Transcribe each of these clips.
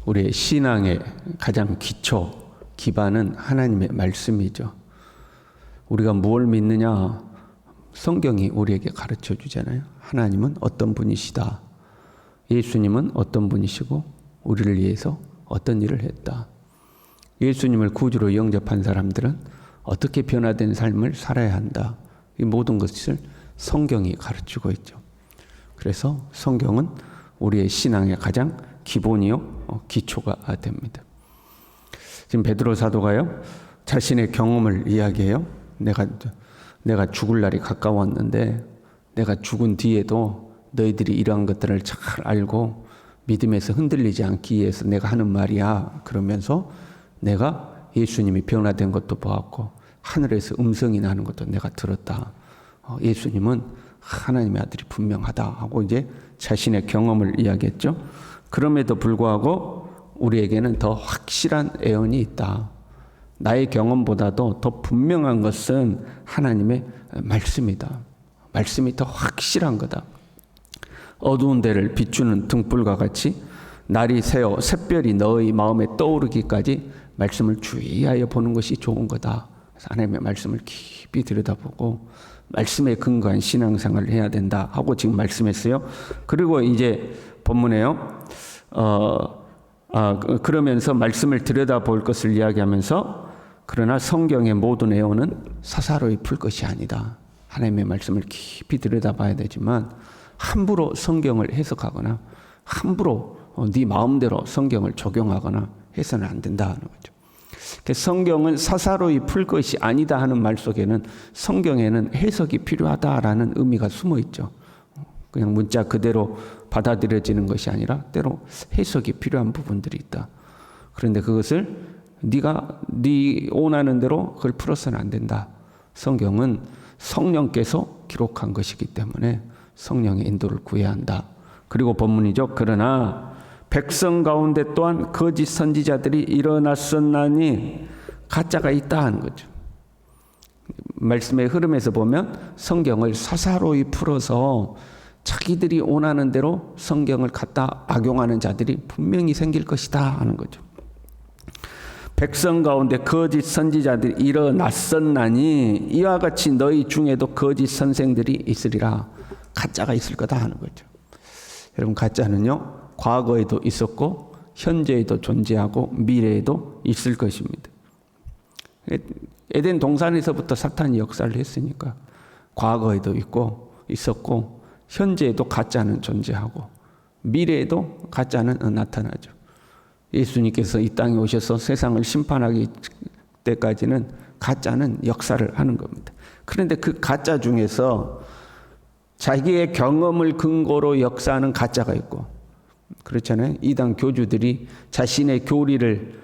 우리의 신앙의 가장 기초, 기반은 하나님의 말씀이죠. 우리가 무엇을 믿느냐? 성경이 우리에게 가르쳐 주잖아요. 하나님은 어떤 분이시다. 예수님은 어떤 분이시고 우리를 위해서 어떤 일을 했다. 예수님을 구주로 영접한 사람들은 어떻게 변화된 삶을 살아야 한다. 이 모든 것을 성경이 가르치고 있죠. 그래서 성경은 우리의 신앙의 가장 기본이요 기초가 됩니다. 지금 베드로 사도가요 자신의 경험을 이야기해요. 내가 죽을 날이 가까웠는데 내가 죽은 뒤에도 너희들이 이러한 것들을 잘 알고 믿음에서 흔들리지 않기 위해서 내가 하는 말이야. 그러면서 내가 예수님이 변화된 것도 보았고 하늘에서 음성이 나는 것도 내가 들었다. 예수님은 하나님의 아들이 분명하다 하고 이제 자신의 경험을 이야기했죠. 그럼에도 불구하고 우리에게는 더 확실한 애언이 있다. 나의 경험보다도 더 분명한 것은 하나님의 말씀이다. 말씀이 더 확실한 거다. 어두운 데를 비추는 등불과 같이 날이 새어 샛별이 너희 마음에 떠오르기까지 말씀을 주의하여 보는 것이 좋은 거다. 그래서 하나님의 말씀을 깊이 들여다보고 말씀에 근거한 신앙생활을 해야 된다 하고 지금 말씀했어요. 그리고 이제 본문에요. 그러면서 말씀을 들여다볼 것을 이야기하면서 그러나 성경의 모든 애언은 사사로이 풀 것이 아니다. 하나님의 말씀을 깊이 들여다봐야 되지만 함부로 성경을 해석하거나 함부로 네 마음대로 성경을 적용하거나 해서는 안 된다는 거죠. 성경은 사사로이 풀 것이 아니다 하는 말 속에는 성경에는 해석이 필요하다라는 의미가 숨어 있죠. 그냥 문자 그대로 받아들여지는 것이 아니라 때로 해석이 필요한 부분들이 있다. 그런데 그것을 네가 네 원하는 대로 그걸 풀어서는 안 된다. 성경은 성령께서 기록한 것이기 때문에 성령의 인도를 구해야 한다. 그리고 본문이죠. 그러나 백성 가운데 또한 거짓 선지자들이 일어났었나니 가짜가 있다 하는 거죠. 말씀의 흐름에서 보면 성경을 사사로이 풀어서 자기들이 원하는 대로 성경을 갖다 악용하는 자들이 분명히 생길 것이다 하는 거죠. 백성 가운데 거짓 선지자들이 일어났었나니 이와 같이 너희 중에도 거짓 선생들이 있으리라. 가짜가 있을 거다 하는 거죠. 여러분 가짜는요. 과거에도 있었고 현재에도 존재하고 미래에도 있을 것입니다. 에덴 동산에서부터 사탄이 역사를 했으니까 과거에도 있었고 현재에도 가짜는 존재하고 미래에도 가짜는 나타나죠. 예수님께서 이 땅에 오셔서 세상을 심판하기 때까지는 가짜는 역사를 하는 겁니다. 그런데 그 가짜 중에서 자기의 경험을 근거로 역사하는 가짜가 있고 그렇잖아요. 이단 교주들이 자신의 교리를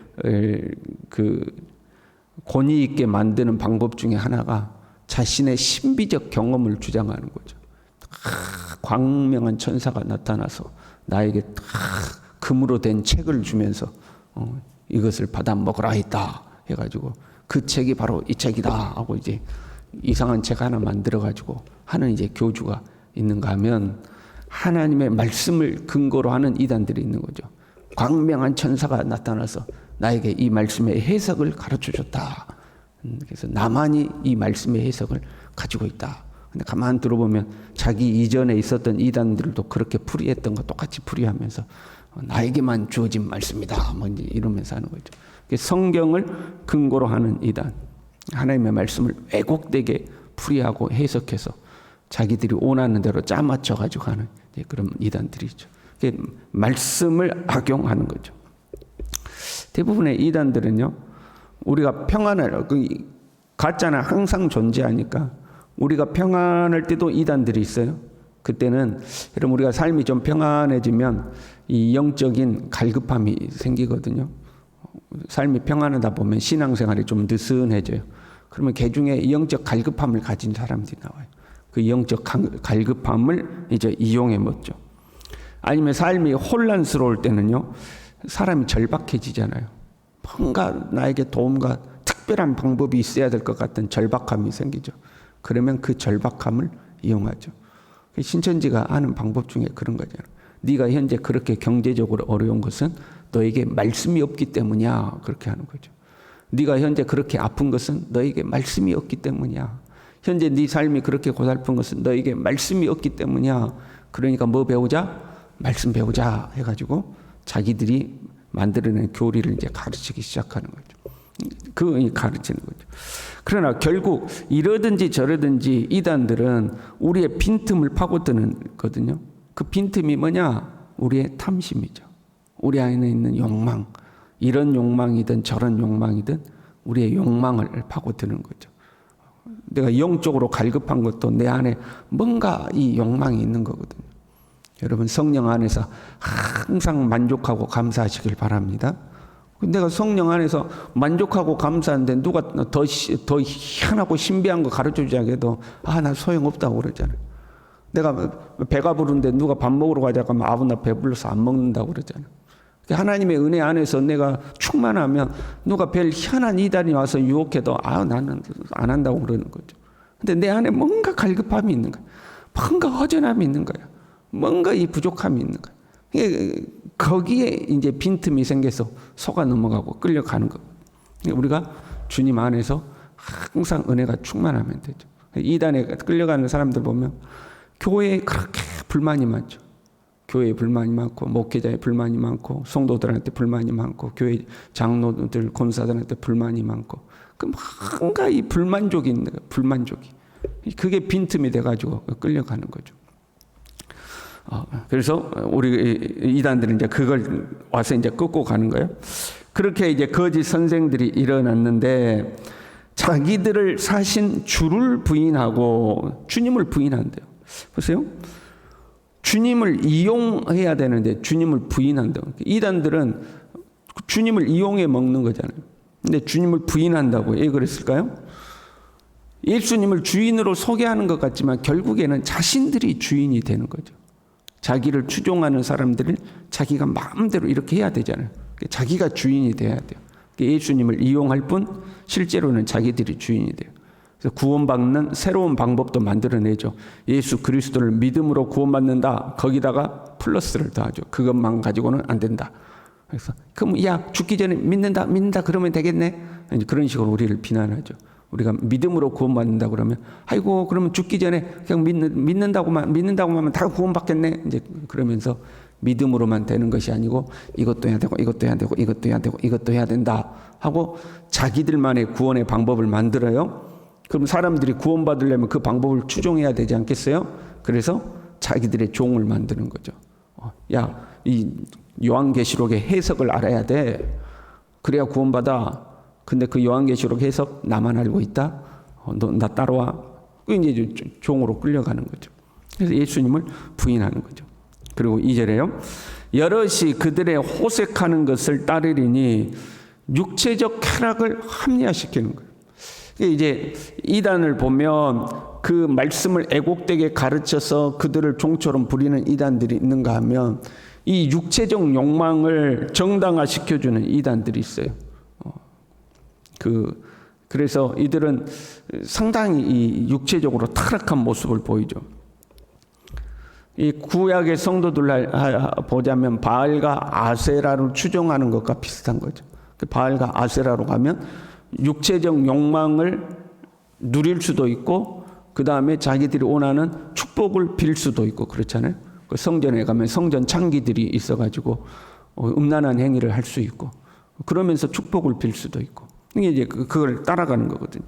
권위 있게 만드는 방법 중에 하나가 자신의 신비적 경험을 주장하는 거죠. 광명한 천사가 나타나서 나에게 금으로 된 책을 주면서 이것을 받아 먹으라 했다 해가지고 그 책이 바로 이 책이다 하고 이제 이상한 책 하나 만들어가지고 하는 이제 교주가 있는가 하면 하나님의 말씀을 근거로 하는 이단들이 있는 거죠. 광명한 천사가 나타나서 나에게 이 말씀의 해석을 가르쳐 줬다. 그래서 나만이 이 말씀의 해석을 가지고 있다. 근데 가만 들어보면 자기 이전에 있었던 이단들도 그렇게 풀이했던 거 똑같이 풀이하면서 나에게만 주어진 말씀이다. 뭐 이제 이러면서 하는 거죠. 성경을 근거로 하는 이단, 하나님의 말씀을 왜곡되게 풀이하고 해석해서 자기들이 원하는 대로 짜맞춰가지고 하는 그런 이단들이죠. 말씀을 악용하는 거죠. 대부분의 이단들은요, 우리가 평안을, 가짜는 항상 존재하니까 우리가 평안할 때도 이단들이 있어요. 그때는 여러분 우리가 삶이 좀 평안해지면 이 영적인 갈급함이 생기거든요. 삶이 평안하다 보면 신앙생활이 좀 느슨해져요. 그러면 개중에 영적 갈급함을 가진 사람들이 나와요. 그 영적 갈급함을 이제 이용해 먹죠. 아니면 삶이 혼란스러울 때는요, 사람이 절박해지잖아요. 뭔가 나에게 도움과 특별한 방법이 있어야 될 것 같은 절박함이 생기죠. 그러면 그 절박함을 이용하죠. 신천지가 하는 방법 중에 그런 거잖아요. 네가 현재 그렇게 경제적으로 어려운 것은 너에게 말씀이 없기 때문이야. 그렇게 하는 거죠. 네가 현재 그렇게 아픈 것은 너에게 말씀이 없기 때문이야. 현재 네 삶이 그렇게 고달픈 것은 너에게 말씀이 없기 때문이야. 그러니까 뭐 배우자? 말씀 배우자 해가지고 자기들이 만들어낸 교리를 이제 가르치기 시작하는 거죠. 그 가르치는 거죠. 그러나 결국 이러든지 저러든지 이단들은 우리의 빈틈을 파고드는 거거든요. 그 빈틈이 뭐냐? 우리의 탐심이죠. 우리 안에 있는 욕망. 이런 욕망이든 저런 욕망이든 우리의 욕망을 파고드는 거죠. 내가 영적으로 갈급한 것도 내 안에 뭔가 이 욕망이 있는 거거든요. 여러분 성령 안에서 항상 만족하고 감사하시길 바랍니다. 내가 성령 안에서 만족하고 감사한데 누가 더 희한하고 신비한 거 가르쳐주자 해도 나 소용없다고 그러잖아요. 내가 배가 부른데 누가 밥 먹으러 가자고 하면 나 배불러서 안 먹는다고 그러잖아요. 하나님의 은혜 안에서 내가 충만하면 누가 별 희한한 이단이 와서 유혹해도 나는 안 한다고 그러는 거죠. 근데 내 안에 뭔가 갈급함이 있는 거야. 뭔가 허전함이 있는 거야. 뭔가 이 부족함이 있는 거야. 거기에 이제 빈틈이 생겨서 속아 넘어가고 끌려가는 거. 우리가 주님 안에서 항상 은혜가 충만하면 되죠. 이단에 끌려가는 사람들 보면 교회에 그렇게 불만이 많죠. 교회에 불만이 많고 목회자에 불만이 많고 성도들한테 불만이 많고 교회 장로들 권사들한테 불만이 많고 뭔가 이 불만족이 있는 거예요. 불만족이. 그게 빈틈이 돼가지고 끌려가는 거죠. 그래서 우리 이단들은 이제 그걸 와서 이제 끊고 가는 거예요. 그렇게 이제 거짓 선생들이 일어났는데 자기들을 사신 주를 부인하고 주님을 부인한대요. 보세요. 주님을 이용해야 되는데 주님을 부인한다고. 이단들은 주님을 이용해 먹는 거잖아요. 근데 주님을 부인한다고. 왜 그랬을까요? 예수님을 주인으로 소개하는 것 같지만 결국에는 자신들이 주인이 되는 거죠. 자기를 추종하는 사람들을 자기가 마음대로 이렇게 해야 되잖아요. 자기가 주인이 돼야 돼요. 예수님을 이용할 뿐 실제로는 자기들이 주인이 돼요. 그래서 구원받는 새로운 방법도 만들어내죠. 예수 그리스도를 믿음으로 구원받는다. 거기다가 플러스를 더하죠. 그것만 가지고는 안 된다. 그래서 그럼 죽기 전에 믿는다 그러면 되겠네. 그런 식으로 우리를 비난하죠. 우리가 믿음으로 구원받는다 그러면 아이고 그러면 죽기 전에 그냥 믿는다고만 하면 다 구원받겠네. 이제 그러면서 믿음으로만 되는 것이 아니고 이것도 해야 되고 이것도 해야 되고 이것도 해야 되고 이것도 해야 된다 하고 자기들만의 구원의 방법을 만들어요. 그럼 사람들이 구원받으려면 그 방법을 추종해야 되지 않겠어요? 그래서 자기들의 종을 만드는 거죠. 이 요한계시록의 해석을 알아야 돼. 그래야 구원받아. 근데 그 요한계시록 해석 나만 알고 있다. 나 따라와. 그 이제 종으로 끌려가는 거죠. 그래서 예수님을 부인하는 거죠. 그리고 2절에요. 여럿이 그들의 호색하는 것을 따르리니 육체적 쾌락을 합리화시키는 거예요. 이제 이단을 보면 그 말씀을 애곡되게 가르쳐서 그들을 종처럼 부리는 이단들이 있는가 하면 이 육체적 욕망을 정당화시켜주는 이단들이 있어요. 그래서 이들은 상당히 이 육체적으로 타락한 모습을 보이죠. 이 구약의 성도들 보자면 바알과 아세라를 추종하는 것과 비슷한 거죠. 바알과 아세라로 가면 육체적 욕망을 누릴 수도 있고 그 다음에 자기들이 원하는 축복을 빌 수도 있고 그렇잖아요. 그 성전에 가면 성전 창기들이 있어가지고 음란한 행위를 할 수 있고 그러면서 축복을 빌 수도 있고 이게 이제 그걸 따라가는 거거든요.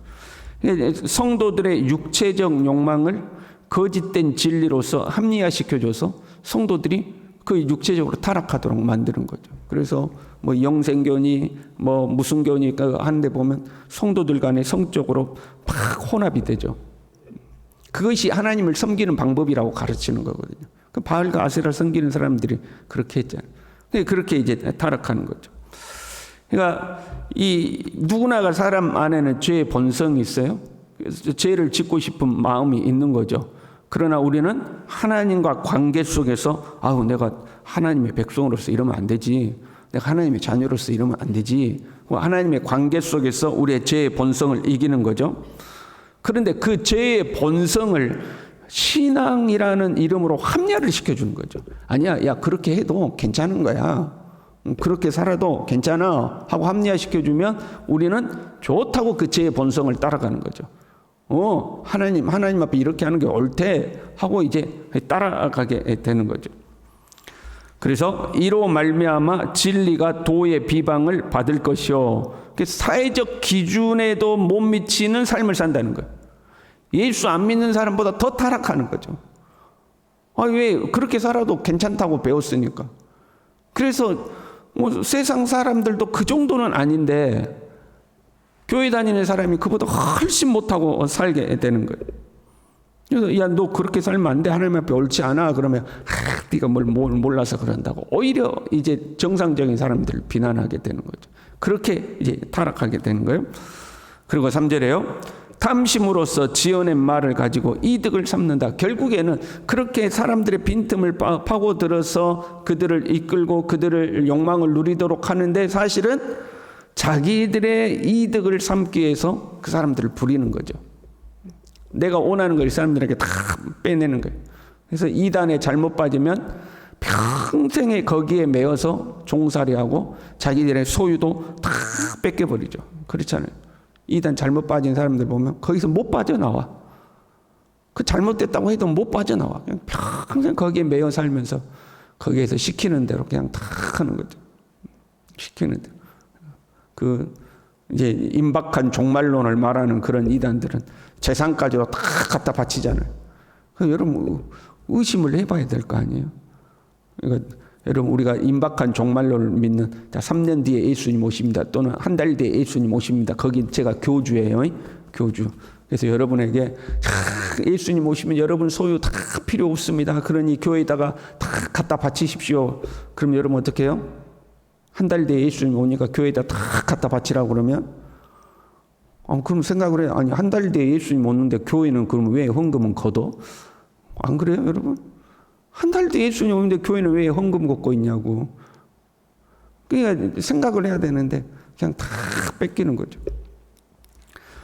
성도들의 육체적 욕망을 거짓된 진리로서 합리화시켜줘서 성도들이 그 육체적으로 타락하도록 만드는 거죠. 그래서 뭐 영생교니 뭐 무슨 교니 하는데 보면 성도들 간에 성적으로 막 혼합이 되죠. 그것이 하나님을 섬기는 방법이라고 가르치는 거거든요. 그 바알과 아세라를 섬기는 사람들이 그렇게 했잖아요. 그렇게 이제 타락하는 거죠. 그러니까 이 누구나가 사람 안에는 죄의 본성이 있어요. 그래서 죄를 짓고 싶은 마음이 있는 거죠. 그러나 우리는 하나님과 관계 속에서 내가 하나님의 백성으로서 이러면 안 되지. 내가 하나님의 자녀로서 이러면 안 되지. 하나님의 관계 속에서 우리의 죄의 본성을 이기는 거죠. 그런데 그 죄의 본성을 신앙이라는 이름으로 합리화를 시켜주는 거죠. 아니야, 그렇게 해도 괜찮은 거야. 그렇게 살아도 괜찮아 하고 합리화시켜주면 우리는 좋다고 그 죄의 본성을 따라가는 거죠. 하나님 앞에 이렇게 하는 게 옳대 하고 이제 따라가게 되는 거죠. 그래서 이로 말미암아 진리가 도의 비방을 받을 것이요. 사회적 기준에도 못 미치는 삶을 산다는 거예요. 예수 안 믿는 사람보다 더 타락하는 거죠. 왜 그렇게 살아도 괜찮다고 배웠으니까. 그래서 세상 사람들도 그 정도는 아닌데 교회 다니는 사람이 그보다 훨씬 못하고 살게 되는 거예요. 그래서 야, 너 그렇게 살면 안 돼. 하나님 앞에 옳지 않아. 그러면 네가 뭘 몰라서 그런다고. 오히려 이제 정상적인 사람들을 비난하게 되는 거죠. 그렇게 이제 타락하게 되는 거예요. 그리고 3절에요. 탐심으로써 지어낸 말을 가지고 이득을 삼는다. 결국에는 그렇게 사람들의 빈틈을 파고들어서 그들을 이끌고 그들을 욕망을 누리도록 하는데 사실은 자기들의 이득을 삼기 위해서 그 사람들을 부리는 거죠. 내가 원하는 걸 이 사람들에게 다 빼내는 거예요. 그래서 이단에 잘못 빠지면 평생에 거기에 매여서 종살이하고 자기들의 소유도 다 뺏겨버리죠. 그렇잖아요. 이단 잘못 빠진 사람들 보면 거기서 못 빠져나와. 그 잘못됐다고 해도 못 빠져나와. 그냥 평생 거기에 매여 살면서 거기에서 시키는 대로 그냥 다 하는 거죠. 시키는 대로. 이제 임박한 종말론을 말하는 그런 이단들은 재산까지도 다 갖다 바치잖아요. 여러분 의심을 해봐야 될 거 아니에요. 그러니까 여러분 우리가 임박한 종말론을 믿는 3년 뒤에 예수님 오십니다. 또는 한 달 뒤에 예수님 오십니다. 거기 제가 교주예요. 교주. 그래서 여러분에게 예수님 오시면 여러분 소유 다 필요 없습니다. 그러니 교회에다가 다 갖다 바치십시오. 그럼 여러분 어떻게 해요? 한 달 뒤에 예수님 오니까 교회에다 다 갖다 바치라고 그러면 그럼 생각을 해요. 아니 한 달 뒤에 예수님 오는데 교회는 그럼 왜 헌금은 걷어? 안 그래요 여러분? 한 달 뒤에 예수님 오는데 교회는 왜 헌금 걷고 있냐고. 그러니까 생각을 해야 되는데 그냥 다 뺏기는 거죠.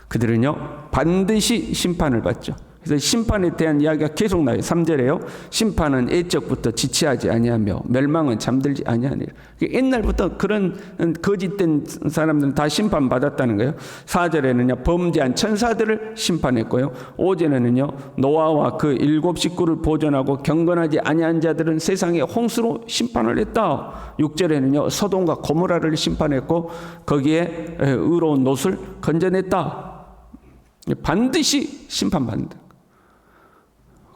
그들은요 반드시 심판을 받죠. 그래서 심판에 대한 이야기가 계속 나와요. 3절에요. 심판은 애적부터 지체하지 아니하며 멸망은 잠들지 아니하니라. 옛날부터 그런 거짓된 사람들은 다 심판받았다는 거예요. 4절에는요. 범죄한 천사들을 심판했고요. 5절에는요. 노아와 그 7 식구를 보존하고 경건하지 아니한 자들은 세상의 홍수로 심판을 했다. 6절에는요. 소돔과 고모라를 심판했고 거기에 의로운 롯을 건져냈다. 반드시 심판받는다.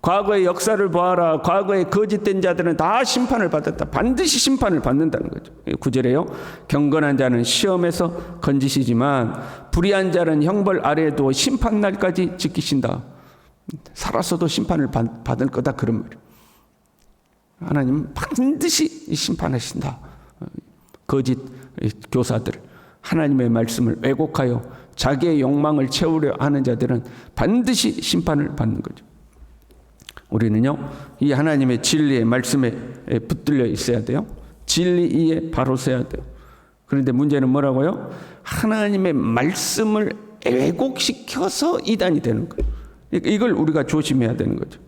과거의 역사를 보아라. 과거의 거짓된 자들은 다 심판을 받았다. 반드시 심판을 받는다는 거죠. 9절에요. 경건한 자는 시험에서 건지시지만 불의한 자는 형벌 아래에 두어 심판날까지 지키신다. 살았어도 심판을 받을 거다 그런 말이에요. 하나님은 반드시 심판하신다. 거짓 교사들, 하나님의 말씀을 왜곡하여 자기의 욕망을 채우려 하는 자들은 반드시 심판을 받는 거죠. 우리는요, 이 하나님의 진리의 말씀에 붙들려 있어야 돼요. 진리에 바로 서야 돼요. 그런데 문제는 뭐라고요? 하나님의 말씀을 왜곡시켜서 이단이 되는 거예요. 이걸 우리가 조심해야 되는 거죠.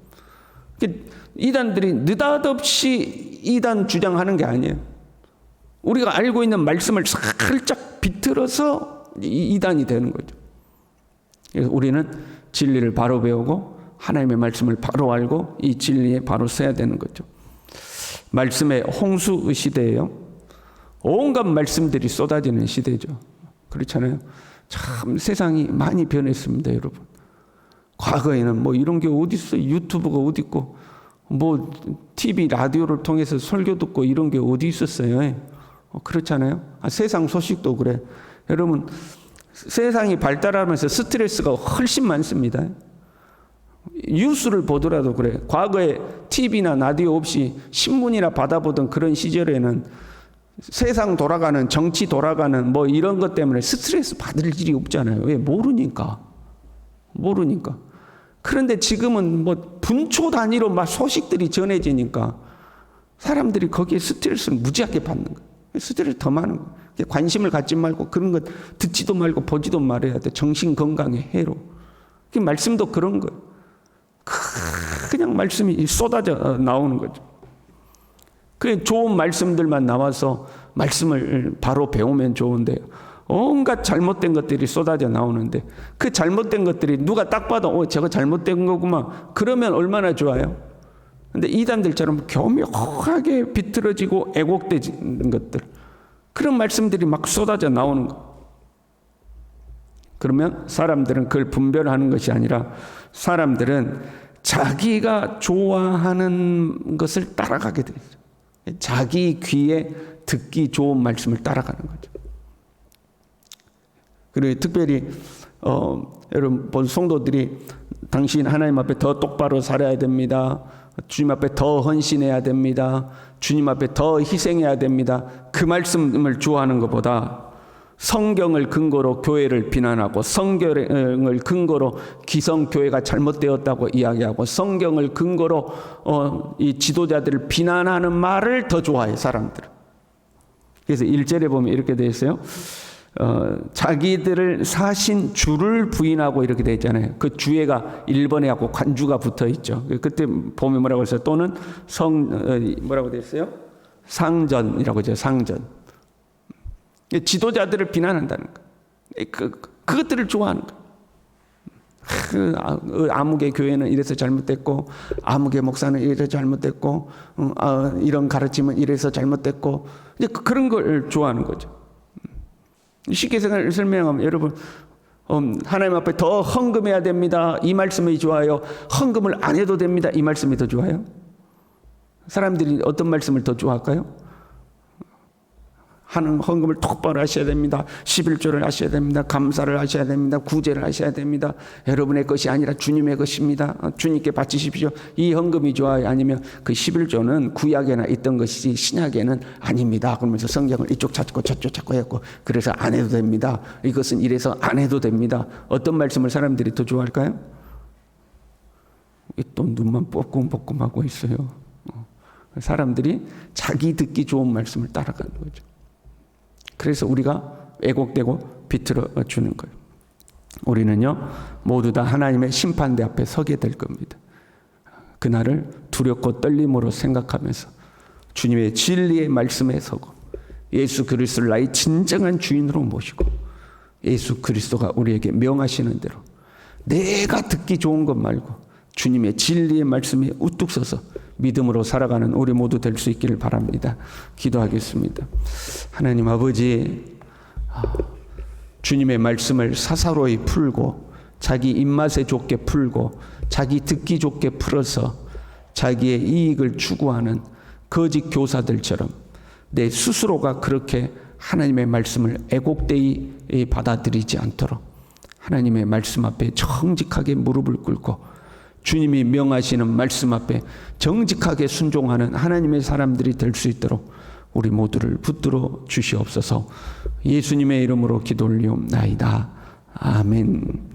이단들이 느닷없이 이단 주장하는 게 아니에요. 우리가 알고 있는 말씀을 살짝 비틀어서 이단이 되는 거죠. 그래서 우리는 진리를 바로 배우고 하나님의 말씀을 바로 알고 이 진리에 바로 서야 되는 거죠. 말씀의 홍수 시대예요. 온갖 말씀들이 쏟아지는 시대죠. 그렇잖아요. 참 세상이 많이 변했습니다, 여러분. 과거에는 뭐 이런 게 어디 있어요? 유튜브가 어디 있고 뭐 TV, 라디오를 통해서 설교 듣고 이런 게 어디 있었어요? 그렇잖아요. 세상 소식도 그래. 여러분 세상이 발달하면서 스트레스가 훨씬 많습니다. 뉴스를 보더라도 그래. 과거에 TV나 라디오 없이 신문이나 받아보던 그런 시절에는 세상 돌아가는, 정치 돌아가는 뭐 이런 것 때문에 스트레스 받을 일이 없잖아요. 왜? 모르니까. 그런데 지금은 뭐 분초 단위로 막 소식들이 전해지니까 사람들이 거기에 스트레스를 무지하게 받는 거예요. 스트레스 더 많은 거예요. 관심을 갖지 말고 그런 것 듣지도 말고 보지도 말아야 돼. 정신 건강에 해로. 말씀도 그런 거예요. 그냥 말씀이 쏟아져 나오는 거죠. 그 좋은 말씀들만 나와서 말씀을 바로 배우면 좋은데 온갖 잘못된 것들이 쏟아져 나오는데 그 잘못된 것들이 누가 딱 봐도 저거 잘못된 거구만 그러면 얼마나 좋아요. 근데 이단들처럼 교묘하게 비틀어지고 애곡되는 것들 그런 말씀들이 막 쏟아져 나오는 거. 그러면 사람들은 그걸 분별하는 것이 아니라 사람들은 자기가 좋아하는 것을 따라가게 되죠. 자기 귀에 듣기 좋은 말씀을 따라가는 거죠. 그리고 특별히 여러분 본 성도들이 당신 하나님 앞에 더 똑바로 살아야 됩니다. 주님 앞에 더 헌신해야 됩니다. 주님 앞에 더 희생해야 됩니다. 그 말씀을 좋아하는 것보다 성경을 근거로 교회를 비난하고 성경을 근거로 기성교회가 잘못되었다고 이야기하고 성경을 근거로 이 지도자들을 비난하는 말을 더 좋아해 사람들은. 그래서 1절에 보면 이렇게 되어 있어요. 자기들을 사신 주를 부인하고 이렇게 되어 있잖아요. 그 주애가 1번에 하고 관주가 붙어 있죠. 그때 보면 뭐라고 했어요? 또는 뭐라고 되어 있어요? 상전이라고 하죠. 상전. 지도자들을 비난한다는 거. 그것들을 좋아하는 거. 아무개 교회는 이래서 잘못됐고, 아무개 목사는 이래서 잘못됐고, 이런 가르침은 이래서 잘못됐고, 이제 그런 걸 좋아하는 거죠. 쉽게 설명하면 여러분, 하나님 앞에 더 헌금해야 됩니다. 이 말씀이 좋아요. 헌금을 안 해도 됩니다. 이 말씀이 더 좋아요. 사람들이 어떤 말씀을 더 좋아할까요? 하는 헌금을 똑바로 하셔야 됩니다. 11조를 하셔야 됩니다. 감사를 하셔야 됩니다. 구제를 하셔야 됩니다. 여러분의 것이 아니라 주님의 것입니다. 주님께 바치십시오. 이 헌금이 좋아요? 아니면 그 11조는 구약에나 있던 것이지 신약에는 아닙니다. 그러면서 성경을 이쪽 찾고 저쪽 찾고 했고 그래서 안 해도 됩니다. 이것은 이래서 안 해도 됩니다. 어떤 말씀을 사람들이 더 좋아할까요? 또 눈만 뽀끔뽀끔하고 있어요. 사람들이 자기 듣기 좋은 말씀을 따라가는 거죠. 그래서 우리가 왜곡되고 비틀어 주는 거예요. 우리는요 모두 다 하나님의 심판대 앞에 서게 될 겁니다. 그날을 두렵고 떨림으로 생각하면서 주님의 진리의 말씀에 서고 예수 그리스도를 나의 진정한 주인으로 모시고 예수 그리스도가 우리에게 명하시는 대로 내가 듣기 좋은 것 말고 주님의 진리의 말씀에 우뚝 서서 믿음으로 살아가는 우리 모두 될 수 있기를 바랍니다. 기도하겠습니다. 하나님 아버지, 주님의 말씀을 사사로이 풀고 자기 입맛에 좋게 풀고 자기 듣기 좋게 풀어서 자기의 이익을 추구하는 거짓 교사들처럼 내 스스로가 그렇게 하나님의 말씀을 애곡되이 받아들이지 않도록 하나님의 말씀 앞에 정직하게 무릎을 꿇고 주님이 명하시는 말씀 앞에 정직하게 순종하는 하나님의 사람들이 될 수 있도록 우리 모두를 붙들어 주시옵소서. 예수님의 이름으로 기도 올리옵나이다. 아멘.